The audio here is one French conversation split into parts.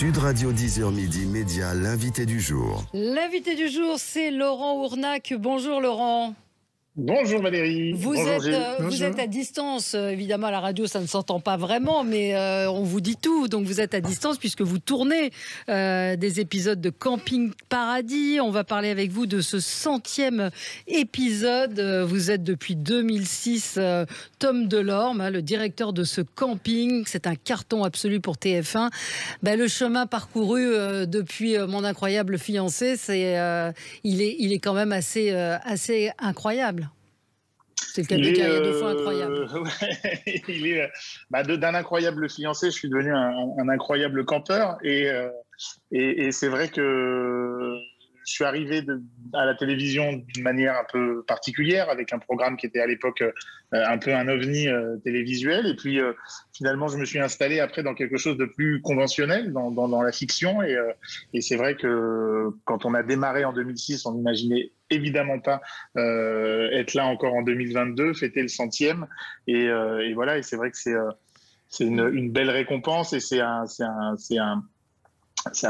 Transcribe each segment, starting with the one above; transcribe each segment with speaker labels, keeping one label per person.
Speaker 1: Sud Radio 10h midi Média, l'invité du jour.
Speaker 2: L'invité du jour, c'est Laurent Ournac. Bonjour Laurent.
Speaker 3: Bonjour Valérie.
Speaker 2: Vous êtes à distance, évidemment à la radio ça ne s'entend pas vraiment, mais on vous dit tout, donc vous êtes à distance puisque vous tournez des épisodes de Camping Paradis. On va parler avec vous de ce 100e épisode. Vous êtes depuis 2006 Tom Delorme, le directeur de ce camping. C'est un carton absolu pour TF1. Le chemin parcouru depuis Mon incroyable fiancé, il est quand même assez incroyable. C'est quelqu'un qui a 2 fois incroyable.
Speaker 3: Il est d'un incroyable fiancé, je suis devenu un incroyable campeur. Et c'est vrai que je suis arrivé à la télévision d'une manière un peu particulière, avec un programme qui était à l'époque un peu un ovni télévisuel. Et puis finalement, je me suis installé après dans quelque chose de plus conventionnel, dans la fiction. Et c'est vrai que quand on a démarré en 2006, on n'imaginait évidemment pas être là encore en 2022, fêter le 100e. Et voilà, et c'est vrai que c'est une belle récompense, et c'est un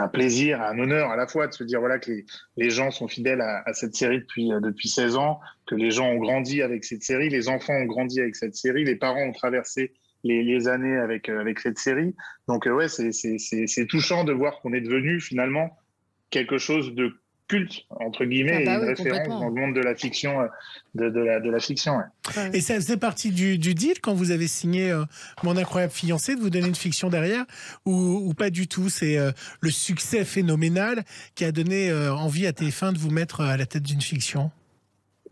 Speaker 3: plaisir, un honneur à la fois de se dire voilà que les gens sont fidèles à cette série depuis 16 ans, que les gens ont grandi avec cette série, les enfants ont grandi avec cette série, les parents ont traversé les années avec cette série. Donc ouais, c'est touchant de voir qu'on est devenu finalement quelque chose de culte, entre guillemets, une référence dans le monde de la fiction, de la fiction. Ouais.
Speaker 4: Et ça faisait partie du deal quand vous avez signé Mon incroyable fiancé, de vous donner une fiction derrière, ou pas du tout? C'est le succès phénoménal qui a donné envie à TF1 de vous mettre à la tête d'une fiction?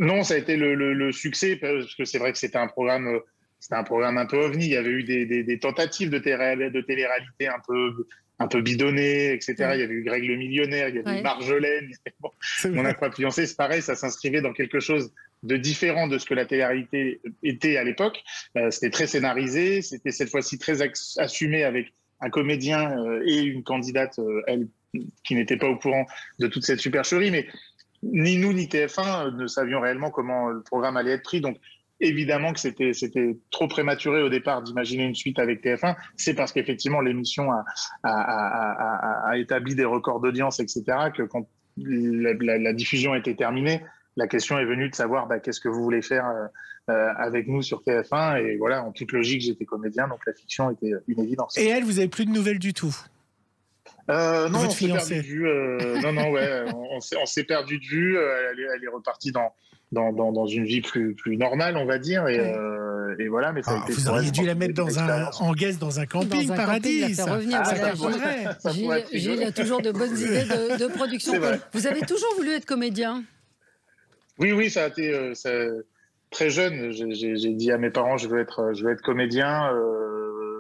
Speaker 4: Non,
Speaker 3: ça a été le succès, parce que c'est vrai que c'était un programme un peu ovni. Il y avait eu des tentatives de télé-réalité un peu bidonné, etc. Il y avait eu Greg le millionnaire, il y avait eu Marjolaine. Bon, Mon incroyable fiancé, c'est pareil, ça s'inscrivait dans quelque chose de différent de ce que la télé-réalité était à l'époque. C'était très scénarisé, c'était cette fois-ci très assumé, avec un comédien et une candidate, elle, qui n'était pas au courant de toute cette supercherie. Mais ni nous ni TF1 ne savions réellement comment le programme allait être pris. Donc évidemment que c'était trop prématuré au départ d'imaginer une suite avec TF1. C'est parce qu'effectivement l'émission a établi des records d'audience, etc., que quand la diffusion était terminée, la question est venue de savoir qu'est-ce que vous voulez faire avec nous sur TF1. Et voilà, en toute logique, j'étais comédien, donc la fiction était une évidence.
Speaker 4: Et elle, vous n'avez plus de nouvelles du tout?
Speaker 3: Non, on s'est perdu de vue. On s'est perdu de vue. Elle est repartie dans une vie plus normale, on va dire. Et voilà, mais ça a été.
Speaker 4: Vous auriez dû la mettre en guest dans un camping paradis.
Speaker 2: Ça revenir. Gilles a toujours de bonnes idées de production. Vous avez toujours voulu être comédien?
Speaker 3: Oui, ça a été très jeune. J'ai dit à mes parents, je veux être comédien.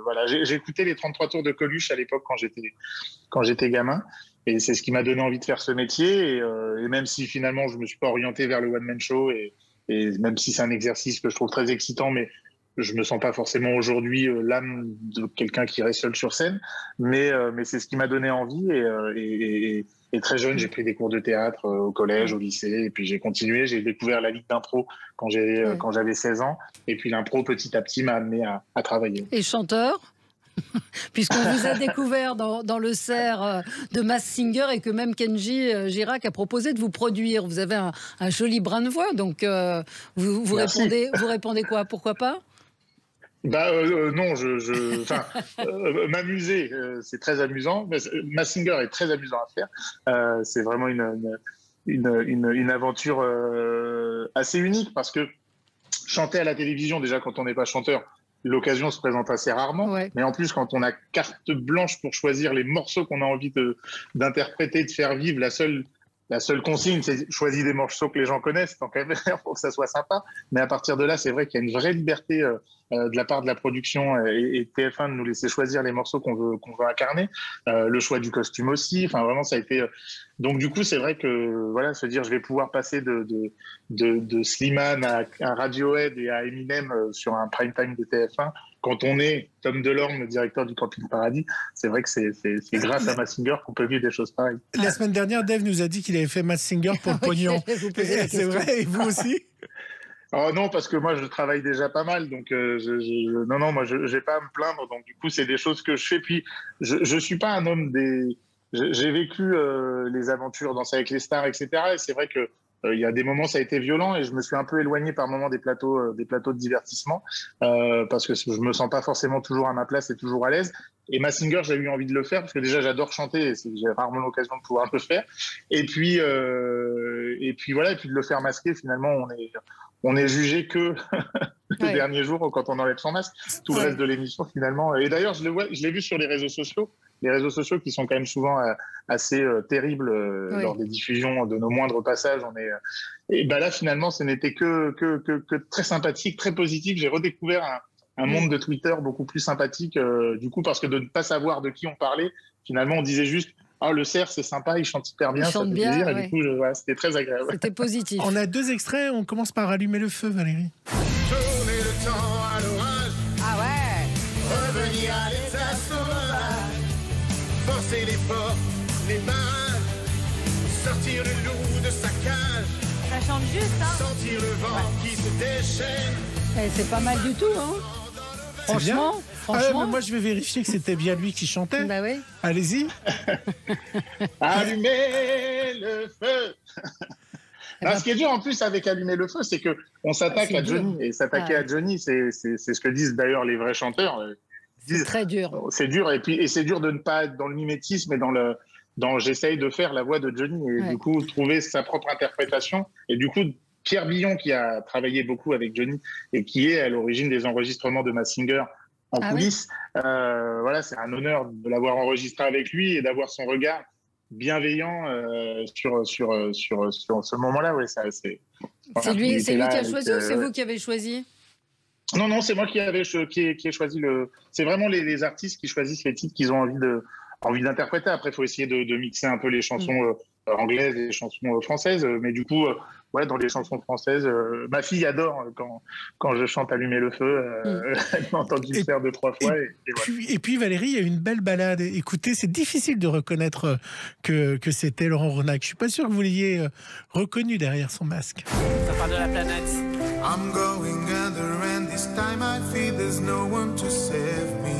Speaker 3: Voilà, j'ai écouté les 33 tours de Coluche à l'époque quand j'étais gamin, et c'est ce qui m'a donné envie de faire ce métier. Et même si finalement je me suis pas orienté vers le one man show, et même si c'est un exercice que je trouve très excitant, mais je me sens pas forcément aujourd'hui l'âme de quelqu'un qui reste seul sur scène. Mais c'est ce qui m'a donné envie, et très jeune, j'ai pris des cours de théâtre au collège, au lycée, et puis j'ai continué. J'ai découvert la ligue d'impro quand j'avais 16 ans, et puis l'impro petit à petit m'a amené à travailler.
Speaker 2: Et chanteur? Puisqu'on vous a découvert dans le cerf de Masked Singer, et que même Kenji Girac a proposé de vous produire. Vous avez un joli brin de voix, donc vous répondez quoi? Pourquoi pas?
Speaker 3: Non, m'amuser, c'est très amusant. Masked Singer est très amusant à faire. C'est vraiment une aventure assez unique, parce que chanter à la télévision, déjà quand on n'est pas chanteur, l'occasion se présente assez rarement. Ouais. Mais en plus, quand on a carte blanche pour choisir les morceaux qu'on a envie d'interpréter, de faire vivre, la seule consigne, c'est choisir des morceaux que les gens connaissent, tant qu'à faire, pour que ça soit sympa. Mais à partir de là, c'est vrai qu'il y a une vraie liberté de la part de la production et TF1 de nous laisser choisir les morceaux qu'on veut incarner. Le choix du costume aussi. Enfin, vraiment, ça a été. Donc, du coup, c'est vrai que voilà, se dire, je vais pouvoir passer de Slimane à Radiohead et à Eminem sur un prime time de TF1. Quand on est Tom Delorme, le directeur du Camping Paradis, c'est vrai que c'est grâce à Masked Singer qu'on peut vivre des choses pareilles.
Speaker 4: La semaine dernière, Dave nous a dit qu'il avait fait Masked Singer pour le pognon. C'est vrai, et vous aussi?
Speaker 3: Oh non, parce que moi, je travaille déjà pas mal, donc non, moi, je n'ai pas à me plaindre. Donc, du coup, c'est des choses que je fais. Puis, je suis pas un homme des. J'ai vécu les aventures Danser avec les stars, etc. Et c'est vrai que il y a des moments, ça a été violent, et je me suis un peu éloigné par moments des plateaux de divertissement, parce que je me sens pas forcément toujours à ma place et toujours à l'aise. Et Mazinger, j'ai eu envie de le faire parce que déjà j'adore chanter et j'ai rarement l'occasion de pouvoir le faire. Et puis voilà, et puis de le faire masquer, finalement, on est jugé que le dernier jour quand on enlève son masque. Tout le reste de l'émission, finalement. Et d'ailleurs, je l'ai vu sur les réseaux sociaux. Les réseaux sociaux qui sont quand même souvent assez terribles lors des diffusions de nos moindres passages. Et ben là, finalement, ce n'était que très sympathique, très positif. J'ai redécouvert un monde de Twitter beaucoup plus sympathique, du coup, parce que de ne pas savoir de qui on parlait, finalement, on disait juste « Ah, le cerf, c'est sympa, il chante hyper bien, ça fait plaisir. » Et du coup, voilà, c'était très agréable.
Speaker 2: C'était positif.
Speaker 4: On a 2 extraits, on commence par allumer le feu, Valérie.
Speaker 5: Tourner le temps à l'orage.
Speaker 2: Ah ouais.
Speaker 5: Revenir à l'état sauvage. Forcer les portes, les barrages. Sortir le loup de sa cage.
Speaker 6: Ça chante juste, hein.
Speaker 5: Sentir le vent qui se déchaîne.
Speaker 2: C'est pas mal du tout, hein. Franchement,
Speaker 4: mais moi je vais vérifier que c'était bien lui qui chantait.
Speaker 2: Bah oui.
Speaker 4: Allez-y.
Speaker 3: Allumer le feu. Ce qui est dur en plus avec Allumer le feu, c'est que on s'attaque à Johnny, et s'attaquer à Johnny, c'est ce que disent d'ailleurs les vrais chanteurs.
Speaker 2: C'est très dur.
Speaker 3: C'est dur, et c'est dur de ne pas être dans le mimétisme et dans j'essaye de faire la voix de Johnny, et du coup trouver sa propre interprétation. Et du coup, Pierre Billon, qui a travaillé beaucoup avec Johnny et qui est à l'origine des enregistrements de Mazinger en coulisses, voilà, c'est un honneur de l'avoir enregistré avec lui et d'avoir son regard bienveillant sur ce moment-là. Ouais, c'est
Speaker 2: lui qui a choisi ou c'est vous qui avez choisi?
Speaker 3: Non, c'est moi qui ai choisi C'est vraiment les artistes qui choisissent les titres qu'ils ont envie d'interpréter. Après, il faut essayer de mixer un peu les chansons anglaises et les chansons françaises. Mais du coup, dans les chansons françaises, ma fille adore quand je chante Allumer le feu. Elle m'a entendu le faire 2-3 fois.
Speaker 4: Et puis Valérie, il y a une belle balade. Écoutez, c'est difficile de reconnaître que c'était Laurent Ronac. Je suis pas sûr que vous l'ayez reconnu derrière son masque.
Speaker 7: Ça parle de la planète.
Speaker 5: I'm going under and this time I feel there's no one to save me.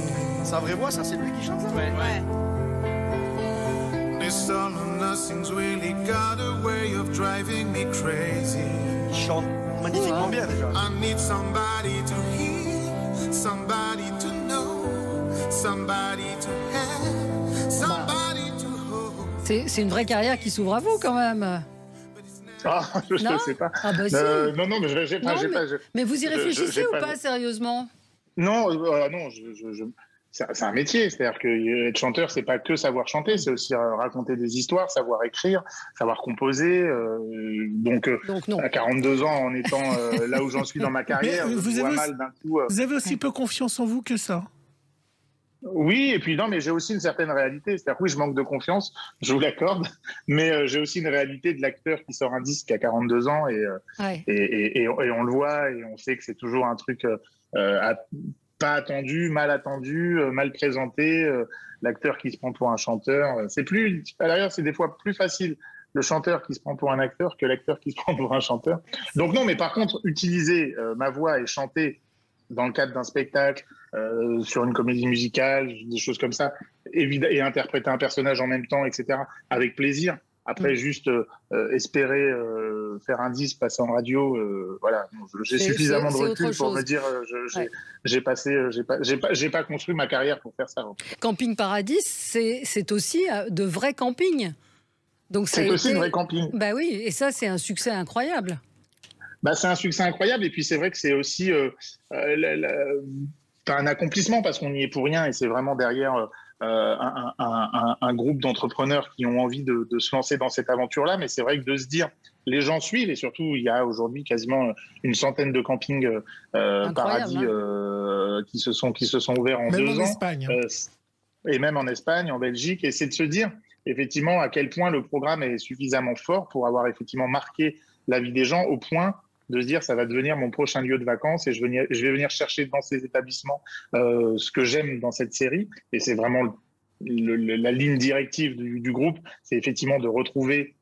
Speaker 7: Sa vraie voix, ça, c'est lui qui chante ça?
Speaker 6: Ouais.
Speaker 5: This all or nothing's really got a way of driving me crazy.
Speaker 7: Il chante magnifiquement bien déjà.
Speaker 5: I need somebody to hear, somebody to know, somebody to have, somebody to hold.
Speaker 2: C'est une vraie carrière qui s'ouvre à vous quand même.
Speaker 3: Je ne sais pas.
Speaker 2: Ah bah si.
Speaker 3: Non, mais j'ai pas.
Speaker 2: Mais vous y réfléchissez ou pas, sérieusement?
Speaker 3: Non, c'est un métier. C'est-à-dire que être chanteur, c'est pas que savoir chanter, c'est aussi raconter des histoires, savoir écrire, savoir composer. Donc non. À 42 ans, en étant là où j'en suis dans ma carrière,
Speaker 4: vous avez aussi peu confiance en vous que ça?
Speaker 3: Oui, et puis non, mais j'ai aussi une certaine réalité. C'est-à-dire que oui, je manque de confiance, je vous l'accorde, mais j'ai aussi une réalité de l'acteur qui sort un disque à 42 ans et on le voit et on sait que c'est toujours un truc pas attendu, mal présenté. L'acteur qui se prend pour un chanteur, à l'arrière, c'est des fois plus facile le chanteur qui se prend pour un acteur que l'acteur qui se prend pour un chanteur. Donc non, mais par contre, utiliser ma voix et chanter dans le cadre d'un spectacle, sur une comédie musicale, des choses comme ça, et interpréter un personnage en même temps, etc., avec plaisir. Après, juste espérer faire un disque, passer en radio, voilà. J'ai suffisamment de recul pour me dire, j'ai pas construit ma carrière pour faire ça.
Speaker 2: Camping Paradis, c'est aussi de vrais campings. Donc
Speaker 3: c'est aussi de vrais campings.
Speaker 2: Bah oui, et ça, c'est un succès incroyable.
Speaker 3: C'est un succès incroyable, et puis c'est vrai que c'est aussi un accomplissement parce qu'on n'y est pour rien, et c'est vraiment derrière un groupe d'entrepreneurs qui ont envie de se lancer dans cette aventure-là. Mais c'est vrai que de se dire, les gens suivent, et surtout il y a aujourd'hui quasiment une centaine de campings paradis qui se sont ouverts en 2 ans.
Speaker 4: Même en Espagne.
Speaker 3: Et même en Espagne, en Belgique, et c'est de se dire effectivement à quel point le programme est suffisamment fort pour avoir effectivement marqué la vie des gens au point de se dire ça va devenir mon prochain lieu de vacances, et je vais venir chercher dans ces établissements ce que j'aime dans cette série. Et c'est vraiment la ligne directive du groupe, c'est effectivement de retrouver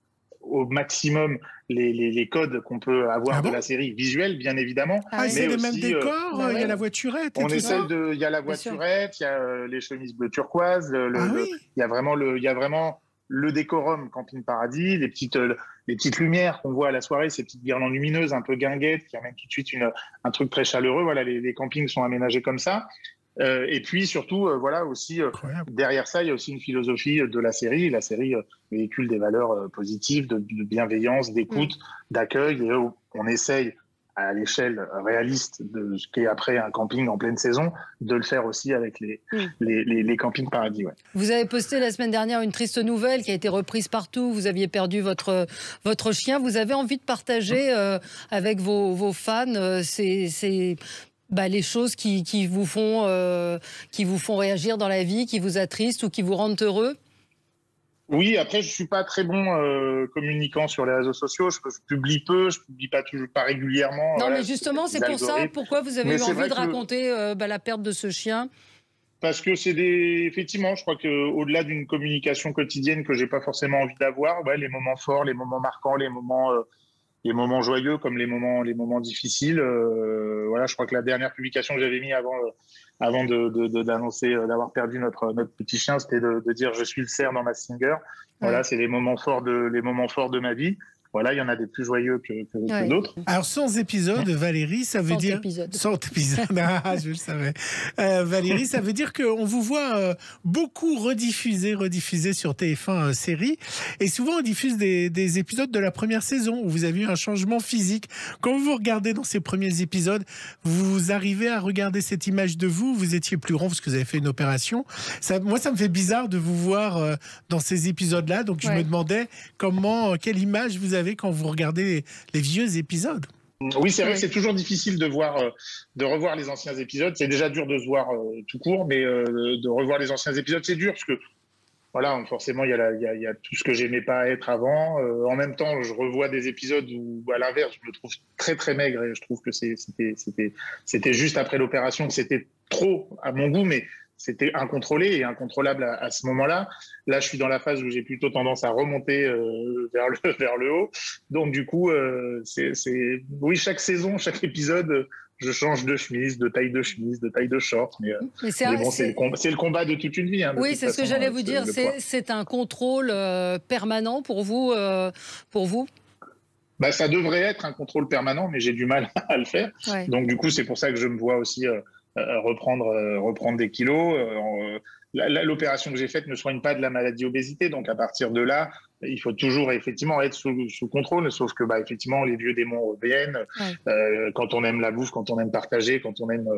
Speaker 3: au maximum les codes qu'on peut avoir de la série visuelle, bien évidemment.
Speaker 4: Ah, c'est les mêmes décors, il y a la voiturette et
Speaker 3: on
Speaker 4: tout
Speaker 3: essaie
Speaker 4: ça.
Speaker 3: il y a la voiturette, il y a les chemises bleu turquoise, il y a vraiment le décorum Camping Paradis, les petites lumières qu'on voit à la soirée, ces petites guirlandes lumineuses un peu guinguettes qui amènent tout de suite un truc très chaleureux. Voilà, les campings sont aménagés comme ça. Et puis surtout, derrière ça, il y a aussi une philosophie de la série. La série véhicule des valeurs positives, de bienveillance, d'écoute, d'accueil. Et on essaye, à l'échelle réaliste de ce qu'est après un camping en pleine saison, de le faire aussi avec les campings paradis. Ouais.
Speaker 2: Vous avez posté la semaine dernière une triste nouvelle qui a été reprise partout. Vous aviez perdu votre chien. Vous avez envie de partager avec vos fans les choses qui vous font réagir dans la vie, qui vous attristent ou qui vous rendent heureux?
Speaker 3: Oui, après, je suis pas très bon communicant sur les réseaux sociaux. Je publie peu, je publie pas régulièrement.
Speaker 2: Non, mais justement, c'est pour ça. Pourquoi vous avez eu envie de raconter la perte de ce chien?
Speaker 3: Parce que effectivement, je crois qu'au-delà d'une communication quotidienne que j'ai pas forcément envie d'avoir, les moments forts, les moments marquants, les moments joyeux comme les moments difficiles. Je crois que la dernière publication que j'avais mis avant d'annoncer d'avoir perdu notre petit chien, c'était de dire je suis le cerf dans Masked Singer. Voilà, c'est les moments forts de ma vie. Voilà, il y en a des plus joyeux que d'autres.
Speaker 4: Alors, 100 épisodes, Valérie, ça veut dire... 100 épisodes. Ah, je le savais. Valérie, ça veut dire qu'on vous voit beaucoup rediffuser sur TF1 série. Et souvent, on diffuse des épisodes de la première saison où vous avez eu un changement physique. Quand vous regardez dans ces premiers épisodes, vous arrivez à regarder cette image de vous. Vous étiez plus rond parce que vous avez fait une opération. Moi, ça me fait bizarre de vous voir dans ces épisodes-là. Donc, je me demandais quelle image vous avez quand vous regardez les vieux épisodes.
Speaker 3: Oui, c'est vrai que c'est toujours difficile de revoir les anciens épisodes. C'est déjà dur de se voir tout court, mais de revoir les anciens épisodes, c'est dur parce que forcément, il y a tout ce que j'aimais pas être avant. En même temps, je revois des épisodes où, à l'inverse, je me trouve très très maigre et je trouve que c'était juste après l'opération que c'était trop à mon goût, mais c'était incontrôlé et incontrôlable à ce moment-là. Là, je suis dans la phase où j'ai plutôt tendance à remonter vers le haut. Donc, du coup, oui, chaque saison, chaque épisode, je change de chemise, de taille de chemise, de taille de short. Mais c'est le combat de toute une vie.
Speaker 2: Oui, c'est ce que j'allais vous dire. C'est un contrôle permanent pour vous.
Speaker 3: Ça devrait être un contrôle permanent, mais j'ai du mal à le faire. Ouais. Donc, du coup, c'est pour ça que je me vois aussi... reprendre des kilos. L'opération que j'ai faite ne soigne pas de la maladie obésité, donc à partir de là, il faut toujours effectivement être sous contrôle, sauf que effectivement les vieux démons reviennent. Quand on aime la bouffe, quand on aime partager, quand on aime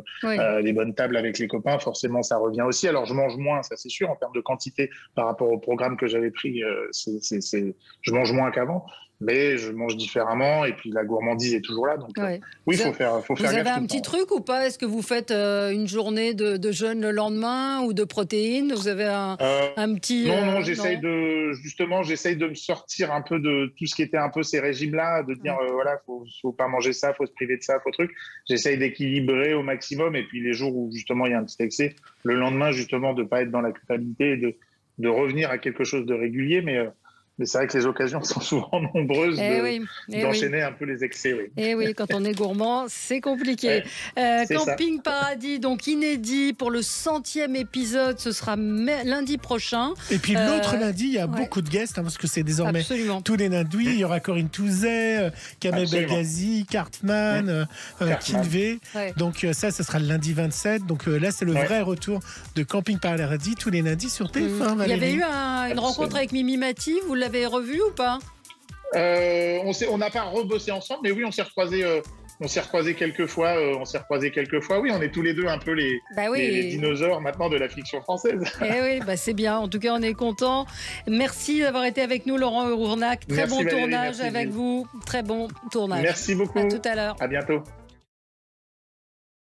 Speaker 3: les bonnes tables avec les copains, forcément ça revient aussi. Alors je mange moins, ça c'est sûr, en termes de quantité par rapport au programme que j'avais pris, je mange moins qu'avant. Mais je mange différemment et puis la gourmandise est toujours là. Donc, oui, il faut faire gaffe.
Speaker 2: Vous avez un petit truc ou pas? Est-ce que vous faites une journée de jeûne le lendemain ou de protéines? Vous avez un petit...
Speaker 3: Non, j'essaye de me sortir un peu de tout ce qui était un peu ces régimes-là, de dire, faut pas manger ça, faut se priver de ça, faut truc. J'essaye d'équilibrer au maximum et puis les jours où justement il y a un petit excès, le lendemain justement de pas être dans la culpabilité et de revenir à quelque chose de régulier, mais c'est vrai que les occasions sont souvent nombreuses d'enchaîner un peu les excès. Oui.
Speaker 2: Et oui, quand on est gourmand, c'est compliqué. Camping Paradis, donc inédit pour le 100e épisode, ce sera lundi prochain.
Speaker 4: Et puis l'autre lundi, il y a beaucoup de guests, parce que c'est désormais tous les lundis. Il y aura Corinne Touzet, Kamel Belghazi, Cartman, Kinvey. Donc ça sera le lundi 27. Donc là, c'est le vrai retour de Camping Paradis tous les lundis sur TF1.
Speaker 2: Il y avait eu une rencontre avec Mimi Mati, vous l'avez revu ou pas?
Speaker 3: On n'a pas rebossé ensemble, mais oui, on s'est recroisés quelques fois. Oui, on est tous les deux un peu les dinosaures maintenant de la fiction française.
Speaker 2: Oui, c'est bien. En tout cas, on est contents. Merci d'avoir été avec nous, Laurent Urournac. Très bon tournage avec vous. Très bon tournage.
Speaker 3: Merci beaucoup.
Speaker 2: À tout à l'heure.
Speaker 3: À bientôt.